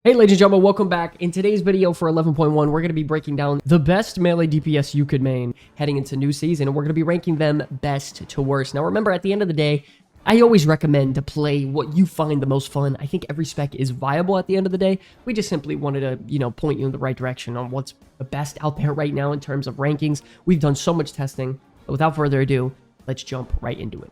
Hey ladies and gentlemen, welcome back. In today's video for 11.1, we're going to be breaking down the best melee DPS you could main heading into new season, and we're going to be ranking them best to worst. Now remember, at the end of the day, I always recommend to play what you find the most fun. I think every spec is viable at the end of the day. We just simply wanted to, point you in the right direction on what's the best out there right now in terms of rankings. We've done so much testing, but without further ado, let's jump right into it.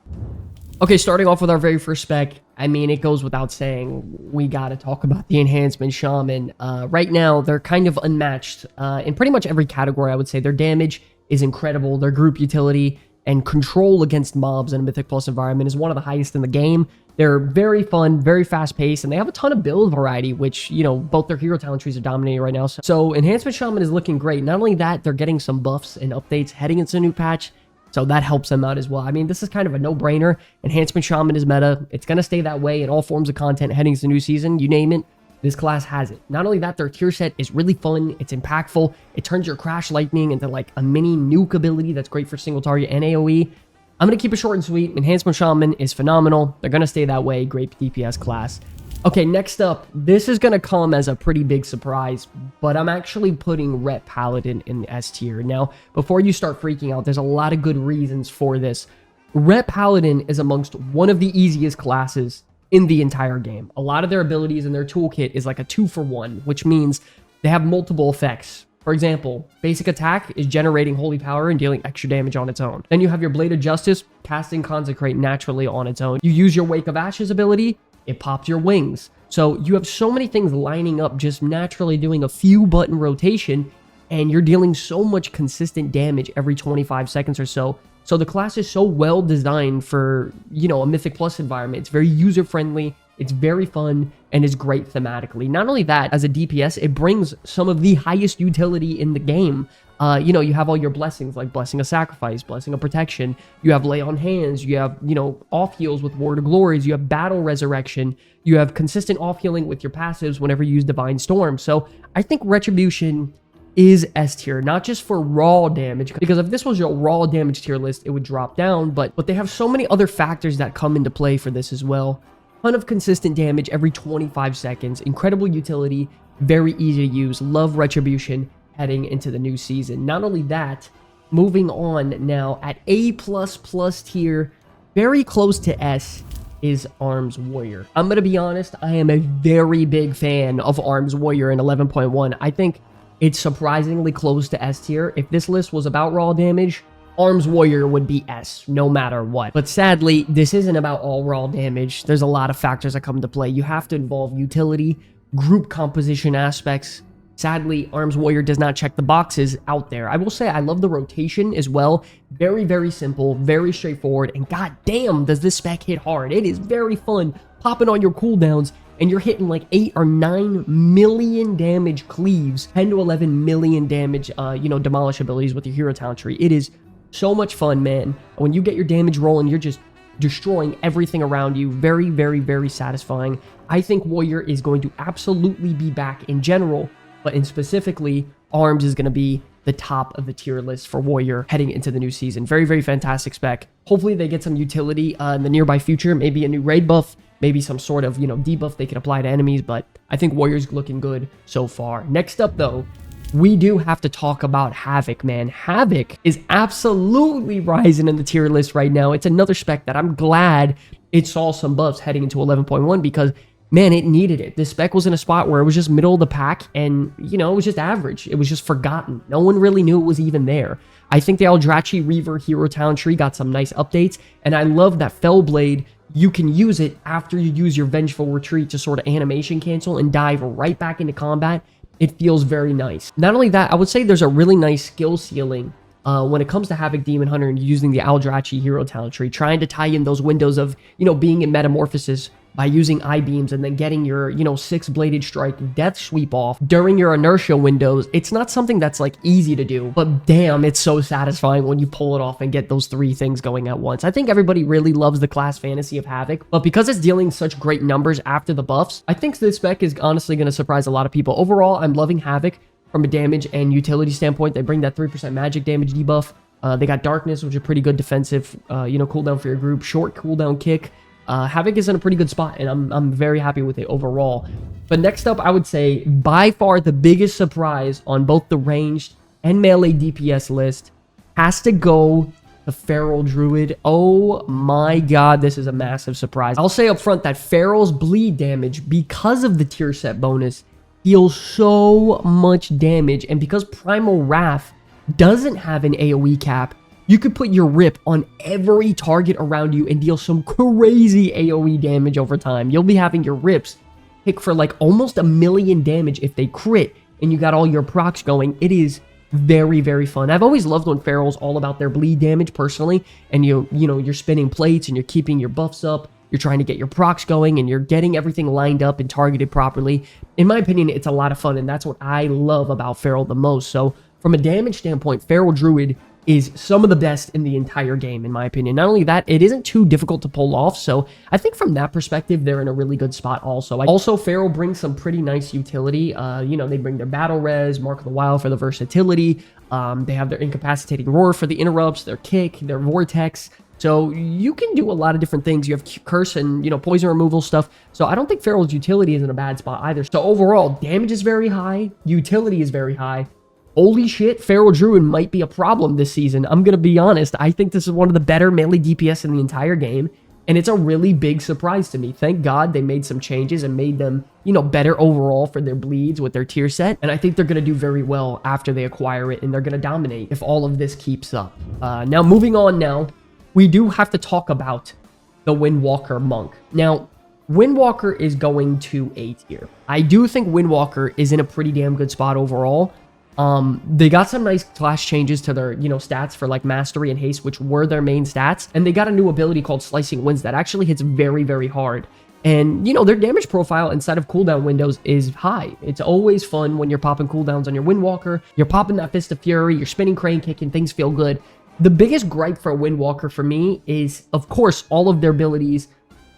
Okay, starting off with our very first spec, I mean, it goes without saying, we got to talk about the Enhancement Shaman. Right now, they're kind of unmatched in pretty much every category, I would say. Their damage is incredible. Their group utility and control against mobs in a Mythic Plus environment is one of the highest in the game. They're very fun, very fast-paced, and they have a ton of build variety, which, both their hero talent trees are dominating right now. So Enhancement Shaman is looking great. Not only that, they're getting some buffs and updates heading into a new patch, so that helps them out as well. I mean, this is kind of a no-brainer. Enhancement Shaman is meta. It's going to stay that way in all forms of content heading into the new season. You name it, this class has it. Not only that, their tier set is really fun. It's impactful. It turns your Crash Lightning into like a mini nuke ability that's great for single target and AoE. I'm going to keep it short and sweet. Enhancement Shaman is phenomenal. They're going to stay that way. Great DPS class. Okay, next up, this is going to come as a pretty big surprise, but I'm actually putting Ret Paladin in the S tier. Now, before you start freaking out, there's a lot of good reasons for this. Ret Paladin is amongst one of the easiest classes in the entire game. A lot of their abilities in their toolkit is like a 2-for-1, which means they have multiple effects. For example, basic attack is generating holy power and dealing extra damage on its own. Then you have your Blade of Justice, casting Consecrate naturally on its own. You use your Wake of Ashes ability, it pops your wings. So you have so many things lining up, just naturally doing a few button rotation, and you're dealing so much consistent damage every 25 seconds or so. So the class is so well designed for, a Mythic Plus environment. It's very user-friendly, it's very fun, and is great thematically. Not only that, as a DPS, it brings some of the highest utility in the game. You have all your blessings, like Blessing of Sacrifice, Blessing of Protection. You have Lay on Hands. You have, off heals with Word of Glories. You have Battle Resurrection. You have consistent off healing with your passives whenever you use Divine Storm. So I think Retribution is S tier, not just for raw damage, because if this was your raw damage tier list, it would drop down, but they have so many other factors that come into play for this as well. Ton of consistent damage every 25 seconds, incredible utility, very easy to use, love Retribution heading into the new season. Not only that, moving on now at A++ tier, very close to S, is Arms Warrior. I'm going to be honest, I am a very big fan of Arms Warrior in 11.1. I think it's surprisingly close to S tier. If this list was about raw damage, Arms Warrior would be S, no matter what. But sadly, this isn't about all raw damage. There's a lot of factors that come into play. You have to involve utility, group composition aspects. Sadly, Arms Warrior does not check the boxes out there. I will say I love the rotation as well. Very, very simple, very straightforward, and goddamn does this spec hit hard. It is very fun popping on your cooldowns, and you're hitting like 8 or 9 million damage cleaves, 10 to 11 million damage, demolish abilities with your hero talent tree. It is so much fun, man. When you get your damage rolling, you're just destroying everything around you. Very, very, very satisfying. I think Warrior is going to absolutely be back in general, but in specifically, Arms is going to be the top of the tier list for Warrior heading into the new season. Very, very fantastic spec. Hopefully they get some utility in the nearby future, maybe a new raid buff, maybe some sort of, debuff they can apply to enemies, but I think Warrior's looking good so far. Next up, though, we do have to talk about Havoc, man. Havoc is absolutely rising in the tier list right now. It's another spec that I'm glad it saw some buffs heading into 11.1 because, man, it needed it. This spec was in a spot where it was just middle of the pack and, it was just average. It was just forgotten. No one really knew it was even there. I think the Eldrachi Reaver hero talent tree got some nice updates, and I love that Fellblade, you can use it after you use your Vengeful Retreat to sort of animation cancel and dive right back into combat. It feels very nice. Not only that, I would say there's a really nice skill ceiling when it comes to Havoc Demon Hunter and using the Eldrachi hero talent tree, trying to tie in those windows of, being in Metamorphosis by using I-beams and then getting your, 6-bladed strike death sweep off during your inertia windows. It's not something that's like easy to do, but damn, it's so satisfying when you pull it off and get those 3 things going at once. I think everybody really loves the class fantasy of Havoc, but because it's dealing such great numbers after the buffs, I think this spec is honestly going to surprise a lot of people. Overall, I'm loving Havoc from a damage and utility standpoint. They bring that 3% magic damage debuff. They got Darkness, which is a pretty good defensive, cooldown for your group. Short cooldown kick. Havoc is in a pretty good spot, and I'm very happy with it overall. But next up, I would say by far the biggest surprise on both the ranged and melee DPS list has to go the Feral Druid. Oh my god, this is a massive surprise. I'll say up front that Feral's bleed damage, because of the tier set bonus, deals so much damage, and because Primal Wrath doesn't have an AoE cap, you could put your rip on every target around you and deal some crazy AoE damage over time. You'll be having your rips hit for like almost 1,000,000 damage if they crit, and you got all your procs going. It is very, very fun. I've always loved when Feral's all about their bleed damage personally, and you know, you're spinning plates and you're keeping your buffs up. You're trying to get your procs going, and you're getting everything lined up and targeted properly. In my opinion, it's a lot of fun, and that's what I love about Feral the most. So from a damage standpoint, Feral Druid is some of the best in the entire game, in my opinion. Not only that, it isn't too difficult to pull off, so I think from that perspective, they're in a really good spot also. Also, Feral brings some pretty nice utility. You know, they bring their Battle Res, Mark of the Wild for the versatility. They have their Incapacitating Roar for the interrupts, their Kick, their Vortex. So you can do a lot of different things. You have Curse and, you know, poison removal stuff. So I don't think Feral's utility is in a bad spot either. So overall, damage is very high. Utility is very high. Holy shit, Feral Druid might be a problem this season. I'm going to be honest. I think this is one of the better melee DPS in the entire game. And it's a really big surprise to me. Thank God they made some changes and made them, you know, better overall for their bleeds with their tier set. And I think they're going to do very well after they acquire it. And they're going to dominate if all of this keeps up. Now, moving on now. We do have to talk about the Windwalker Monk. Now, Windwalker is going to A tier. I do think Windwalker is in a pretty damn good spot overall. They got some nice class changes to their, you know, stats for like Mastery and Haste, which were their main stats. And they got a new ability called Slicing Winds that actually hits very, very hard. And, you know, their damage profile inside of cooldown windows is high. It's always fun when you're popping cooldowns on your Windwalker. You're popping that Fist of Fury, you're spinning Crane Kick, and things feel good. The biggest gripe for Windwalker for me is, of course, all of their abilities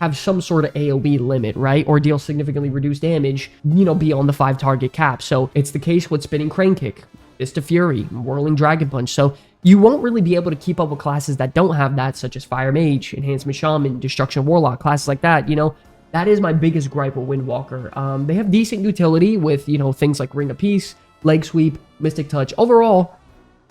have some sort of AoE limit, right? Or deal significantly reduced damage, you know, beyond the 5 target cap. So it's the case with Spinning Crane Kick, Fist of Fury, Whirling Dragon Punch. So you won't really be able to keep up with classes that don't have that, such as Fire Mage, Enhancement Shaman, Destruction Warlock, classes like that, you know? That is my biggest gripe with Windwalker. They have decent utility with, you know, things like Ring of Peace, Leg Sweep, Mystic Touch. Overall,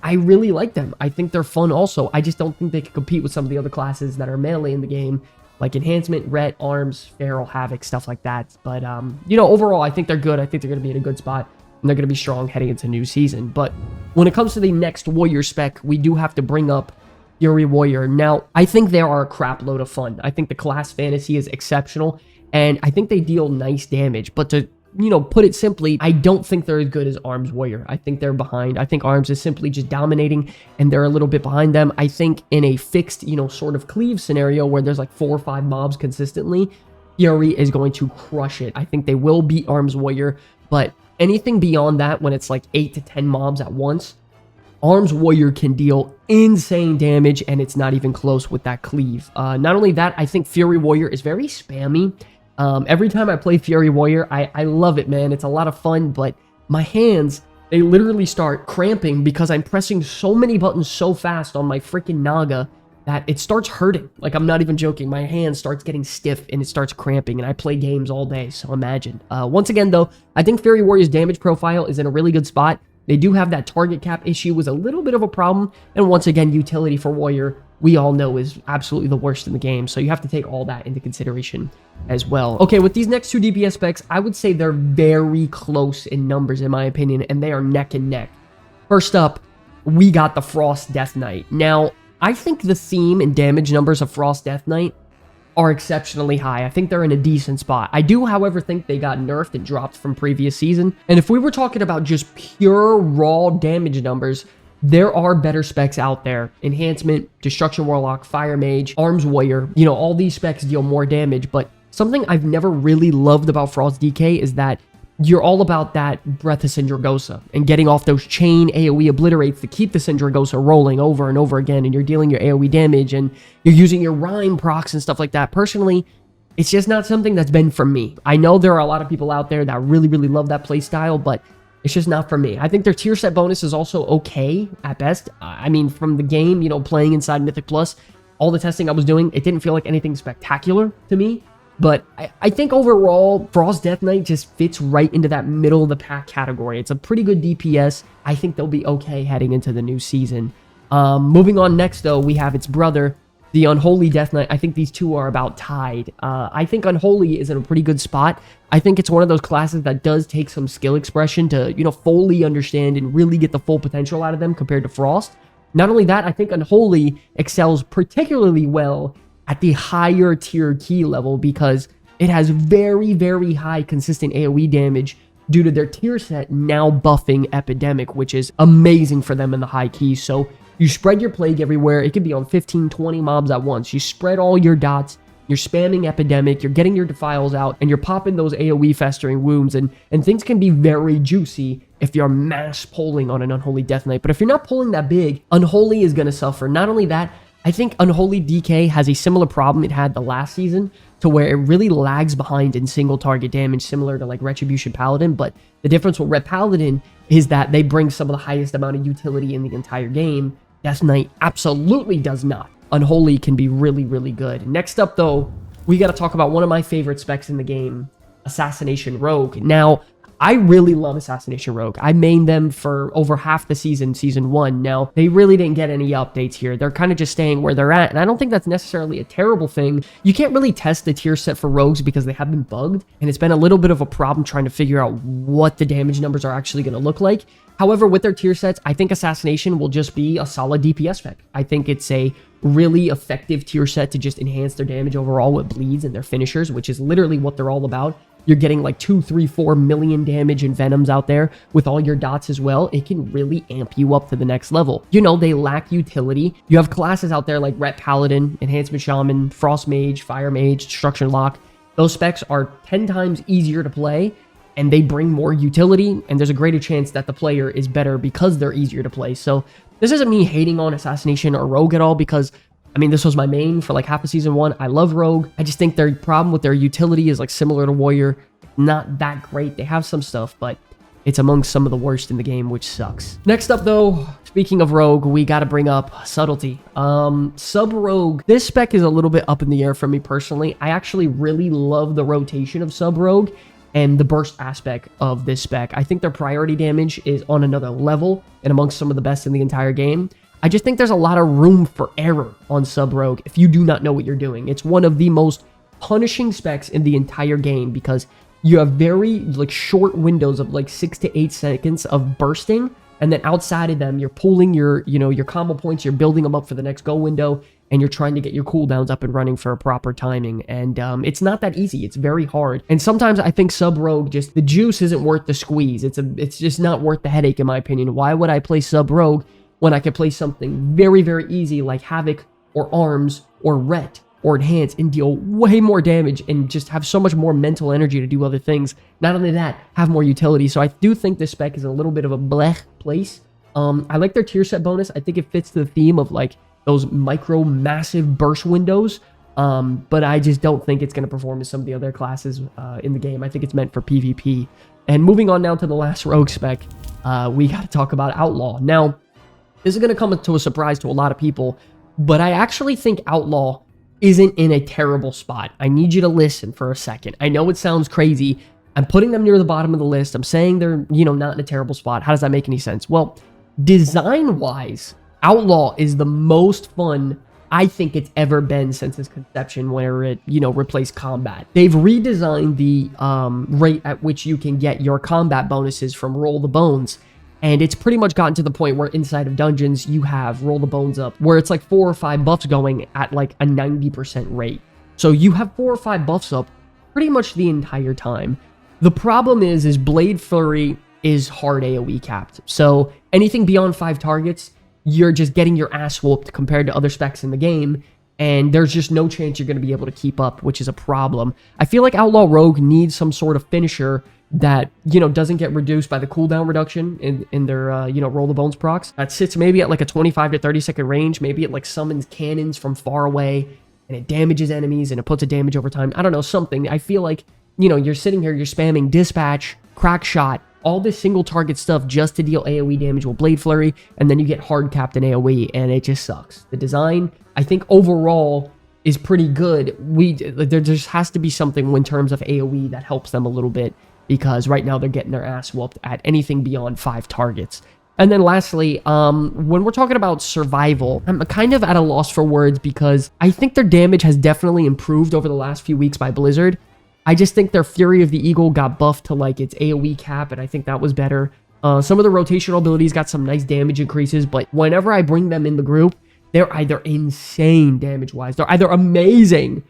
I really like them. I think they're fun also. I just don't think they can compete with some of the other classes that are melee in the game, like Enhancement, Ret, Arms, Feral, Havoc, stuff like that. But, you know, overall, I think they're good. I think they're going to be in a good spot, and they're going to be strong heading into new season. But when it comes to the next Warrior spec, we do have to bring up Fury Warrior. Now, I think they are a crap load of fun. I think the class fantasy is exceptional, and I think they deal nice damage. But to, you know, put it simply, I don't think they're as good as Arms Warrior. I think they're behind. I think Arms is simply just dominating, and they're a little bit behind them. I think in a fixed, you know, sort of cleave scenario where there's like 4 or 5 mobs consistently, Fury is going to crush it. I think they will beat Arms Warrior, but anything beyond that, when it's like 8 to 10 mobs at once, Arms Warrior can deal insane damage, and it's not even close with that cleave. Not only that, I think Fury Warrior is very spammy. Every time I play Fury Warrior, I love it, man. It's a lot of fun, but my hands, they literally start cramping because I'm pressing so many buttons so fast on my freaking Naga that it starts hurting. Like, I'm not even joking. My hand starts getting stiff and it starts cramping, and I play games all day, so imagine. Once again, though, I think Fury Warrior's damage profile is in a really good spot. They do have that target cap issue was a little bit of a problem, and once again, utility for Warrior, we all know, is absolutely the worst in the game, so you have to take all that into consideration as well. Okay, with these next 2 DPS specs, I would say they're very close in numbers, in my opinion, and they are neck and neck. First up, we got the Frost Death Knight. Now, I think the theme and damage numbers of Frost Death Knight are exceptionally high. I think they're in a decent spot. I do, however, think they got nerfed and dropped from previous season, and if we were talking about just pure raw damage numbers, there are better specs out there. Enhancement, Destruction Warlock, Fire Mage, Arms Warrior, you know, all these specs deal more damage, but something I've never really loved about Frost DK is that you're all about that Breath of Sindragosa and getting off those chain AoE obliterates to keep the Sindragosa rolling over and over again, and you're dealing your AoE damage, and you're using your Rhyme procs and stuff like that. Personally, it's just not something that's been for me. I know there are a lot of people out there that really, really love that playstyle, but it's just not for me. I think their tier set bonus is also okay at best. I mean, from the game, you know, playing inside Mythic Plus, all the testing I was doing, it didn't feel like anything spectacular to me. But I think overall, Frost Death Knight just fits right into that middle of the pack category. It's a pretty good DPS. I think they'll be okay heading into the new season. Moving on next, though, we have its brother, the Unholy Death Knight. I think these two are about tied. I think Unholy is in a pretty good spot. I think it's one of those classes that does take some skill expression to, fully understand and really get the full potential out of them compared to Frost. Not only that, I think Unholy excels particularly well at the higher tier key level because it has very, very high consistent AoE damage due to their tier set now buffing Epidemic, which is amazing for them in the high keys. So you spread your plague everywhere. It could be on 15, 20 mobs at once. You spread all your dots. You're spamming Epidemic. You're getting your defiles out, and you're popping those AoE festering wounds, and things can be very juicy if you're mass pulling on an Unholy Death Knight. But if you're not pulling that big, Unholy is going to suffer. Not only that, I think Unholy DK has a similar problem it had the last season to where it really lags behind in single target damage, similar to like Retribution Paladin. But the difference with Ret Paladin is that they bring some of the highest amount of utility in the entire game. Death Knight absolutely does not. Unholy can be really, really good. Next up, though, we got to talk about one of my favorite specs in the game, Assassination Rogue. Now, I really love Assassination Rogue. I mained them for over half the season 1. Now, they really didn't get any updates here. They're kind of just staying where they're at, and I don't think that's necessarily a terrible thing. You can't really test the tier set for rogues because they have been bugged, and it's been a little bit of a problem trying to figure out what the damage numbers are actually going to look like. However, with their tier sets, I think Assassination will just be a solid DPS spec. I think it's a really effective tier set to just enhance their damage overall with bleeds and their finishers, which is literally what they're all about. You're getting like 2, 3, 4 million damage and venoms out there with all your dots as well. It can really amp you up to the next level. They lack utility. You have classes out there like Ret Paladin, Enhancement Shaman, Frost Mage, Fire Mage, Destruction Lock. Those specs are 10 times easier to play, and they bring more utility, and there's a greater chance that the player is better because they're easier to play. So this isn't me hating on Assassination or Rogue at all, because this was my main for like half of season 1. I love Rogue. I just think their problem with their utility is like similar to Warrior. Not that great. They have some stuff, but it's among some of the worst in the game, which sucks. Next up, though, speaking of Rogue, we got to bring up Subtlety. Sub Rogue, this spec is a little bit up in the air for me personally. I actually really love the rotation of Sub Rogue and the burst aspect of this spec. I think their priority damage is on another level and amongst some of the best in the entire game. I just think there's a lot of room for error on Sub Rogue if you do not know what you're doing. It's one of the most punishing specs in the entire game because you have very short windows of 6 to 8 seconds of bursting, and then outside of them, you're pulling your combo points, you're building them up for the next go window, and you're trying to get your cooldowns up and running for a proper timing. And it's not that easy. It's very hard. And sometimes I think Sub Rogue, just the juice isn't worth the squeeze. It's just not worth the headache, in my opinion. Why would I play Sub Rogue when I could play something very, very easy like Havoc or Arms or Ret or Enhance and deal way more damage and just have so much more mental energy to do other things? Not only that, have more utility. So I do think this spec is a little bit of a blech place. I like their tier set bonus. I think it fits the theme of those micro massive burst windows. But I just don't think it's going to perform as some of the other classes in the game. I think it's meant for PvP. And moving on now to the last Rogue spec, we got to talk about Outlaw. Now, this is going to come to a surprise to a lot of people, but I actually think Outlaw isn't in a terrible spot. I need you to listen for a second. I know it sounds crazy. I'm putting them near the bottom of the list. I'm saying they're, not in a terrible spot. How does that make any sense? Well, design-wise, Outlaw is the most fun I think it's ever been since its conception, where it, replaced combat. They've redesigned the rate at which you can get your combat bonuses from Roll the Bones. And it's pretty much gotten to the point where inside of dungeons, you have Roll the Bones up, where it's 4 or 5 buffs going at a 90% rate. So you have 4 or 5 buffs up pretty much the entire time. The problem is Blade Flurry is hard AoE capped. So anything beyond 5 targets, you're just getting your ass whooped compared to other specs in the game. And there's just no chance you're going to be able to keep up, which is a problem. I feel like Outlaw Rogue needs some sort of finisher that, doesn't get reduced by the cooldown reduction in their, Roll the Bones procs. That sits maybe at a 25 to 30 second range. Maybe it summons cannons from far away and it damages enemies and it puts a damage over time. I don't know, something. I feel like, you're sitting here, you're spamming Dispatch, Crack Shot, all this single target stuff just to deal AoE damage with Blade Flurry, and then you get hard capped in AoE, and it just sucks. The design, I think overall, is pretty good. There just has to be something in terms of AoE that helps them a little bit, because right now they're getting their ass whooped at anything beyond 5 targets. And then lastly, when we're talking about survival, I'm kind of at a loss for words because I think their damage has definitely improved over the last few weeks by Blizzard. I just think their Fury of the Eagle got buffed to like its AoE cap, and I think that was better. Some of the rotational abilities got some nice damage increases, but whenever I bring them in the group, they're either insane damage-wise, they're either amazing,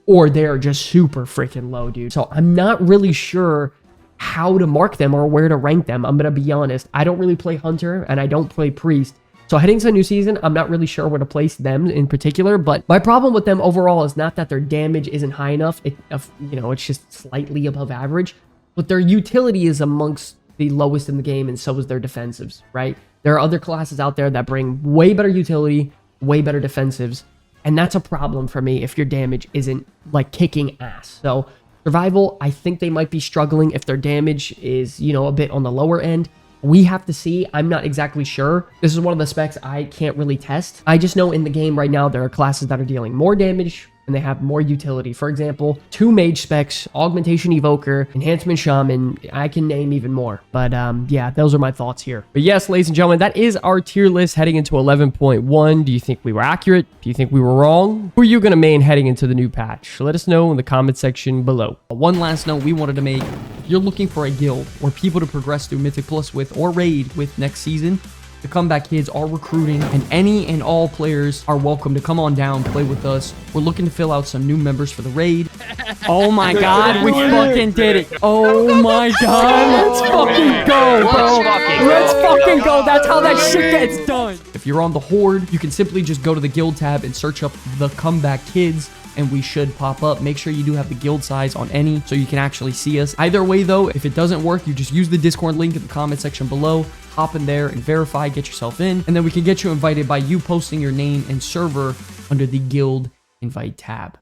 or they're just super freaking low, dude. So I'm not really sure how to mark them or where to rank them. I'm gonna be honest. I don't really play Hunter and I don't play Priest. So heading to the new season, I'm not really sure where to place them in particular, but my problem with them overall is not that their damage isn't high enough. It's just slightly above average, but their utility is amongst the lowest in the game, and so is their defensives, right? There are other classes out there that bring way better utility, way better defensives, and that's a problem for me if your damage isn't like kicking ass. So survival, I think they might be struggling if their damage is, a bit on the lower end. We have to see. I'm not exactly sure. This is one of the specs I can't really test. I just know in the game right now, there are classes that are dealing more damage and they have more utility. For example, 2 mage specs, Augmentation Evoker, Enhancement Shaman. I can name even more. But yeah, those are my thoughts here. But yes, ladies and gentlemen, that is our tier list heading into 11.1. Do you think we were accurate? Do you think we were wrong? Who are you going to main heading into the new patch? Let us know in the comment section below. One last note we wanted to make. If you're looking for a guild or people to progress through Mythic Plus with or raid with next season, the Comeback Kids are recruiting, and any and all players are welcome to come on down, play with us. We're looking to fill out some new members for the raid. Oh my god, we fucking did it. Oh my god, let's fucking go, bro. Let's fucking go. That's how that shit gets done. If you're on the Horde, you can simply just go to the guild tab and search up the Comeback Kids, and we should pop up. Make sure you do have the guild size on any so you can actually see us. Either way though, if it doesn't work, you just use the Discord link in the comment section below, hop in there and verify, get yourself in, and then we can get you invited by you posting your name and server under the guild invite tab.